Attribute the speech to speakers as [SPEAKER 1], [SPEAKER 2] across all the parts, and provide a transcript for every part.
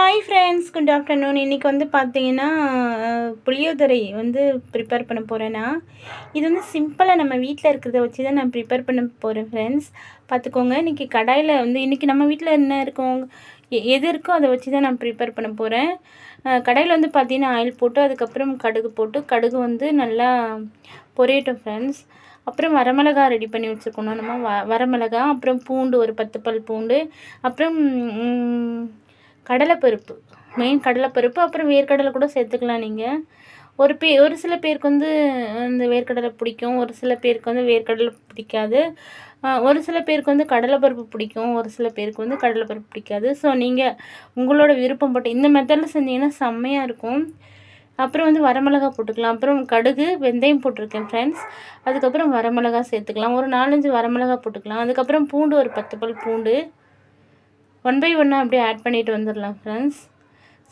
[SPEAKER 1] Hi friends, good afternoon. இன்றைக்கி வந்து பார்த்தீங்கன்னா புளியோதரை வந்து ப்ரிப்பேர் பண்ண போகிறேன்னா, இது வந்து சிம்பிளாக நம்ம வீட்டில் இருக்கிறத வச்சு தான் நான் ப்ரிப்பேர் பண்ண போகிறேன் ஃப்ரெண்ட்ஸ். பார்த்துக்கோங்க. இன்றைக்கி கடாயில் வந்து இன்றைக்கி நம்ம வீட்டில் என்ன இருக்கும், எது இருக்கோ அதை வச்சு தான் நான் ப்ரிப்பேர் பண்ண போகிறேன். கடாயில் வந்து பார்த்தீங்கன்னா ஆயில் போட்டு அதுக்கப்புறம் கடுகு போட்டு கடுகு வந்து நல்லா பொரியட்டும் ஃப்ரெண்ட்ஸ். அப்புறம் வரமிளகா ரெடி பண்ணி வச்சுக்கணும் நம்ம. வரமிளகா, அப்புறம் பூண்டு ஒரு 10 பல் பூண்டு, அப்புறம் கடலைப்பருப்பு, மெயின் கடலைப்பருப்பு, அப்புறம் வேர்க்கடலை கூட சேர்த்துக்கலாம் நீங்கள். ஒரு சில பேருக்கு வந்து இந்த வேர்க்கடலை பிடிக்கும், ஒரு சில பேருக்கு வந்து வேர்க்கடலை பிடிக்காது, ஒரு சில பேருக்கு வந்து கடலைப்பருப்பு பிடிக்கும், ஒரு சில பேருக்கு வந்து கடலைப்பருப்பு பிடிக்காது. ஸோ நீங்கள் உங்களோட விருப்பம் போட்டு இந்த மெத்தடில் செஞ்சீங்கன்னா செம்மையாக இருக்கும். அப்புறம் வந்து வரமிளகா போட்டுக்கலாம், அப்புறம் கடுகு வெந்தயம் போட்டிருக்கேன் ஃப்ரெண்ட்ஸ். அதுக்கப்புறம் வரமிளகா சேர்த்துக்கலாம், ஒரு 4-5 வரமிளகா போட்டுக்கலாம். அதுக்கப்புறம் பூண்டு ஒரு 10 பல் பூண்டு 1 பை 1 அப்படியே ஆட் பண்ணிட்டு வந்துடலாம் ஃப்ரெண்ட்ஸ்.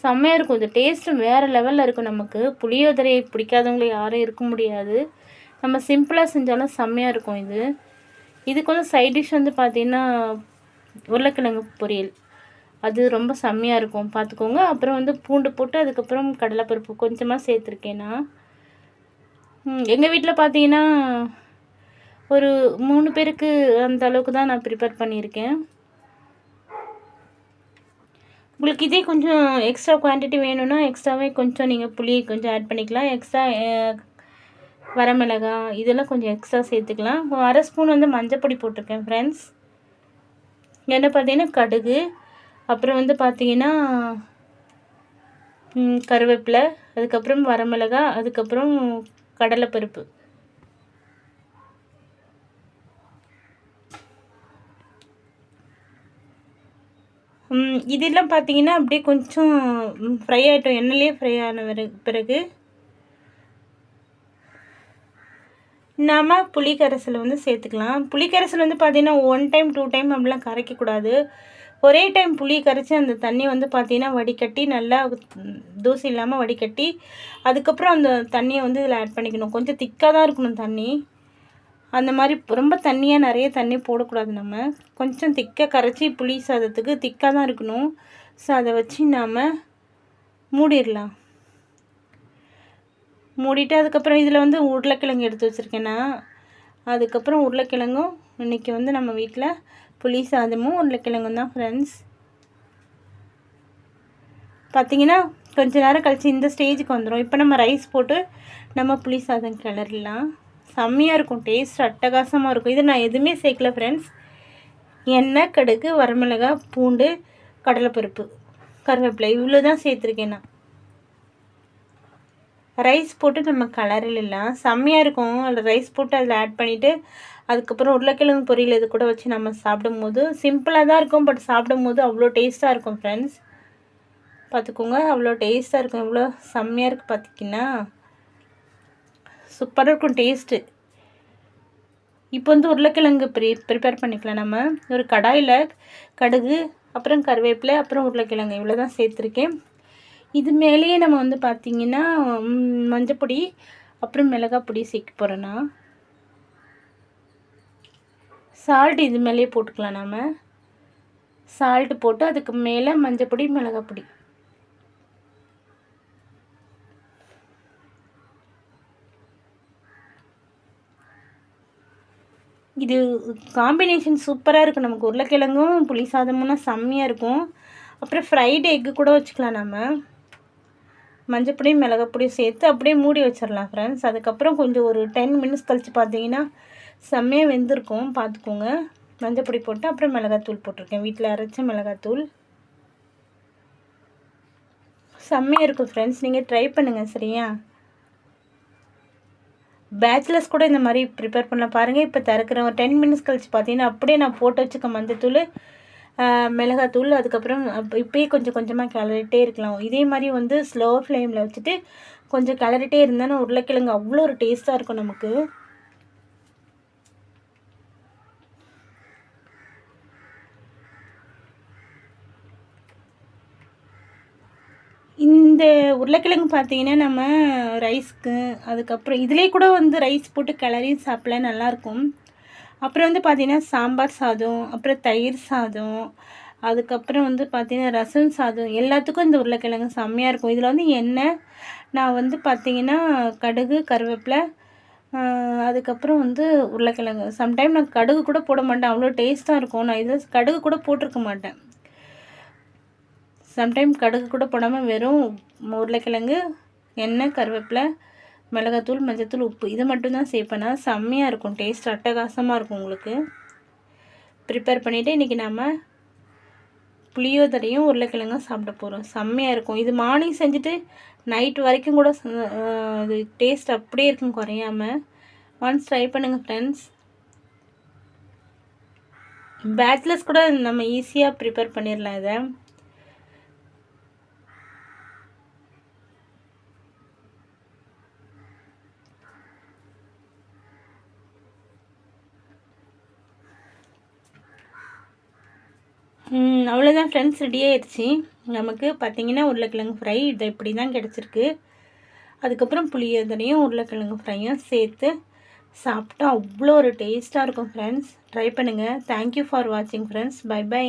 [SPEAKER 1] செம்மையாக இருக்கும். இது டேஸ்ட்டும் வேறு லெவலில் இருக்கும். நமக்கு புளியோதரை பிடிக்காதவங்க யாரும் இருக்க முடியாது. நம்ம சிம்பிளாக செஞ்சாலும் செம்மையாக இருக்கும். இதுக்கு வந்து சைட் டிஷ் வந்து பார்த்திங்கன்னா உருளைக்கிழங்கு பொரியல், அது ரொம்ப செம்மையாக இருக்கும், பார்த்துக்கோங்க. அப்புறம் வந்து பூண்டு போட்டு அதுக்கப்புறம் கடலைப்பருப்பு கொஞ்சமாக சேர்த்துருக்கேன் நான். எங்கள் வீட்டில் பார்த்தீங்கன்னா ஒரு 3 பேருக்கு அந்த அளவுக்கு தான் நான் ப்ரிப்பேர் பண்ணியிருக்கேன். உங்களுக்கு இதே கொஞ்சம் எக்ஸ்ட்ரா குவான்டிட்டி வேணும்னா எக்ஸ்ட்ராவே கொஞ்சம் நீங்கள் புளி கொஞ்சம் ஆட் பண்ணிக்கலாம். எக்ஸ்ட்ரா வரமிளகா இதெல்லாம் கொஞ்சம் எக்ஸ்ட்ரா சேர்த்துக்கலாம். 1/2 ஸ்பூன் வந்து மஞ்சப்பொடி போட்டிருக்கேன் ஃப்ரெண்ட்ஸ். என்ன பார்த்தீங்கன்னா கடுகு, அப்புறம் வந்து பார்த்தீங்கன்னா கருவேப்பிலை, அதுக்கப்புறம் வரமிளகா, அதுக்கப்புறம் கடலைப்பருப்பு. இதெல்லாம் பார்த்தீங்கன்னா அப்படியே கொஞ்சம் ஃப்ரை ஆகிட்டோம், எண்ணெயிலே ஃப்ரை ஆன பிறகு நாம் புளி கரைசலை வந்து சேர்த்துக்கலாம். புளி கரைசல் வந்து பார்த்திங்கன்னா 1 டைம் 2 டைம் அப்படிலாம் கரைக்கக்கூடாது. ஒரே டைம் புளி கரைச்சி அந்த தண்ணி வந்து பார்த்திங்கன்னா வடிகட்டி நல்லா தூசி இல்லாமல் வடிகட்டி அதுக்கப்புறம் அந்த தண்ணியை வந்து இதில் ஆட் பண்ணிக்கணும். கொஞ்சம் திக்காக தான் இருக்கணும் தண்ணி. அந்த மாதிரி ரொம்ப தண்ணியாக நிறைய தண்ணி போடக்கூடாது. நம்ம கொஞ்சம் திக்காக கரைச்சி புளி சாதத்துக்கு திக்காக தான் இருக்கணும். ஸோ அதை வச்சு நாம் மூடிடலாம். மூடிட்டு அதுக்கப்புறம் இதில் வந்து உருளைக்கிழங்கு எடுத்து வச்சுருக்கேன்னா, அதுக்கப்புறம் உருளைக்கிழங்கும் இன்றைக்கி வந்து நம்ம வீட்டில் புளி சாதமும் உருளைக்கிழங்கும் தான் ஃப்ரெண்ட்ஸ். பார்த்திங்கன்னா கொஞ்சம் நேரம் கழித்து இந்த ஸ்டேஜுக்கு வந்துடும். இப்போ நம்ம ரைஸ் போட்டு நம்ம புளி சாதம் கிளறலாம். செம்மையாக இருக்கும், டேஸ்ட் அட்டகாசமாக இருக்கும். இது நான் எதுவுமே சேர்க்கல ஃப்ரெண்ட்ஸ். எண்ணெய், கடுகு, வரமிளகா, பூண்டு, கடலைப்பருப்பு, கருவேப்பிலை இவ்வளோ தான் சேர்த்துருக்கேன் நான். ரைஸ் போட்டு நம்ம கலரிலாம் செம்மையாக இருக்கும். அதில் ரைஸ் போட்டு அதில் ஆட் பண்ணிவிட்டு அதுக்கப்புறம் உருளைக்கிழங்கு பொரியல் இது கூட வச்சு நம்ம சாப்பிடும்போது சிம்பிளாக தான் இருக்கும், பட் சாப்பிடும்போது அவ்வளோ டேஸ்ட்டாக இருக்கும் ஃப்ரெண்ட்ஸ். பார்த்துக்கோங்க, அவ்வளோ டேஸ்ட்டாக இருக்கும். எவ்வளோ செம்மையாக இருக்குது பார்த்திங்கன்னா, சூப்பராக இருக்கும் டேஸ்ட்டு. இப்போ வந்து உருளைக்கிழங்கு ப்ரிப்பேர் பண்ணிக்கலாம். நம்ம ஒரு கடாயில் கடுகு, அப்புறம் கருவேப்பிலை, அப்புறம் உருளைக்கிழங்கு இவ்வளோ தான் சேர்த்துருக்கேன். இது மேலேயே நம்ம வந்து பார்த்திங்கன்னா மஞ்சப்பொடி, அப்புறம் மிளகாய் பொடி சேர்க்க போகிறோன்னா சால்ட் இது மேலேயே போட்டுக்கலாம். நம்ம சால்ட்டு போட்டு அதுக்கு மேலே மஞ்சப்பொடி, மிளகாய் பொடி. இது காம்பினேஷன் சூப்பராக இருக்கும். நமக்கு உருளைக்கிழங்கும் புளி சாதமும்னா செம்மையாக இருக்கும். அப்புறம் ஃப்ரைடு எக்கு கூட வச்சுக்கலாம். நம்ம மஞ்சப்பொடியும் மிளகாப்பொடியும் சேர்த்து அப்படியே மூடி வச்சிடலாம் ஃப்ரெண்ட்ஸ். அதுக்கப்புறம் கொஞ்சம் ஒரு 10 மினிட்ஸ் கழித்து பார்த்தீங்கன்னா செம்மையாக வெந்திருக்கும், பார்த்துக்கோங்க. மஞ்சப்பொடி போட்டு அப்புறம் மிளகாத்தூள் போட்டிருக்கேன், வீட்டில் அரைச்ச மிளகாத்தூள். செம்மையாக இருக்கும் ஃப்ரெண்ட்ஸ், நீங்கள் ட்ரை பண்ணுங்கள் சரியா. பேச்சுலர்ஸ் கூட இந்த மாதிரி ப்ரிப்பேர் பண்ண பாருங்கள். இப்போ திறக்கிறேன், ஒரு 10 மினிட்ஸ் கழித்து பார்த்தீங்கன்னா அப்படியே நான் போட்டு வச்சுக்க மஞ்சத்தூள், மிளகாத்தூள், அதுக்கப்புறம் இப்போயே கொஞ்சம் கொஞ்சமாக கிளறிட்டே இருக்கலாம். இதே மாதிரி வந்து ஸ்லோ ஃப்ளேமில் வச்சுட்டு கொஞ்சம் கிளறிட்டே இருந்தாலும் உருளைக்கிழங்கு அவ்வளோ ஒரு டேஸ்ட்டாக இருக்கும் நமக்கு. இந்த உருளைக்கிழங்கு பார்த்தீங்கன்னா நம்ம ரைஸ்க்கு அதுக்கப்புறம் இதிலே கூட வந்து ரைஸ் போட்டு கிளறி சாப்பிடலாம், நல்லாயிருக்கும். அப்புறம் வந்து பார்த்திங்கன்னா சாம்பார் சாதம், அப்புறம் தயிர் சாதம், அதுக்கப்புறம் வந்து பார்த்திங்கன்னா ரசம் சாதம் எல்லாத்துக்கும் இந்த உருளைக்கிழங்கு செம்மையாக இருக்கும். இதில் வந்து எண்ணெய் நான் வந்து பார்த்திங்கன்னா கடுகு கருவேப்பிலை அதுக்கப்புறம் வந்து உருளைக்கிழங்கு சம்டைம் நான் கடுகு கூட போட மாட்டேன், அவ்வளோ டேஸ்ட்டாக இருக்கும். நான் இதில் கடுகு கூட போட்டிருக்க மாட்டேன். சம்டைம் கடுகு கூட போடாமல் வெறும் உருளைக்கிழங்கு எண்ணெய் கருவேப்பிலை மிளகாத்தூள் மஞ்சத்தூள் உப்பு இது மட்டும்தான் சேர்ப்பேன். செம்மையாக இருக்கும், டேஸ்ட் அட்டகாசமாக இருக்கும். உங்களுக்கு ப்ரிப்பேர் பண்ணிவிட்டு இன்றைக்கி நம்ம புளியோதரையும் உருளைக்கிழங்கும் சாப்பிட போகிறோம். செம்மையாக இருக்கும். இது மார்னிங் செஞ்சுட்டு நைட் வரைக்கும் கூட இது டேஸ்ட் அப்படியே இருக்கும் குறையாமல். ஒன்ஸ் ட்ரை பண்ணுங்கள் ஃப்ரெண்ட்ஸ். பேச்சுலர்ஸ் கூட நம்ம ஈஸியாக ப்ரிப்பேர் பண்ணிடலாம் இதை. அவ்வளோதான் ஃப்ரெண்ட்ஸ், ரெடி ஆயிடுச்சு. நமக்கு பார்த்திங்கன்னா உருளைக்கிழங்கு ஃப்ரை இதை இப்படி தான் கிடச்சிருக்கு. அதுக்கப்புறம் புளியோதரையும் உருளைக்கிழங்கு ஃப்ரையும் சேர்த்து சாப்பிட்டா அவ்வளோ ஒரு டேஸ்ட்டாக இருக்கும் ஃப்ரெண்ட்ஸ். ட்ரை பண்ணுங்கள். தேங்க்யூ ஃபார் வாட்சிங் ஃப்ரெண்ட்ஸ். Bye by.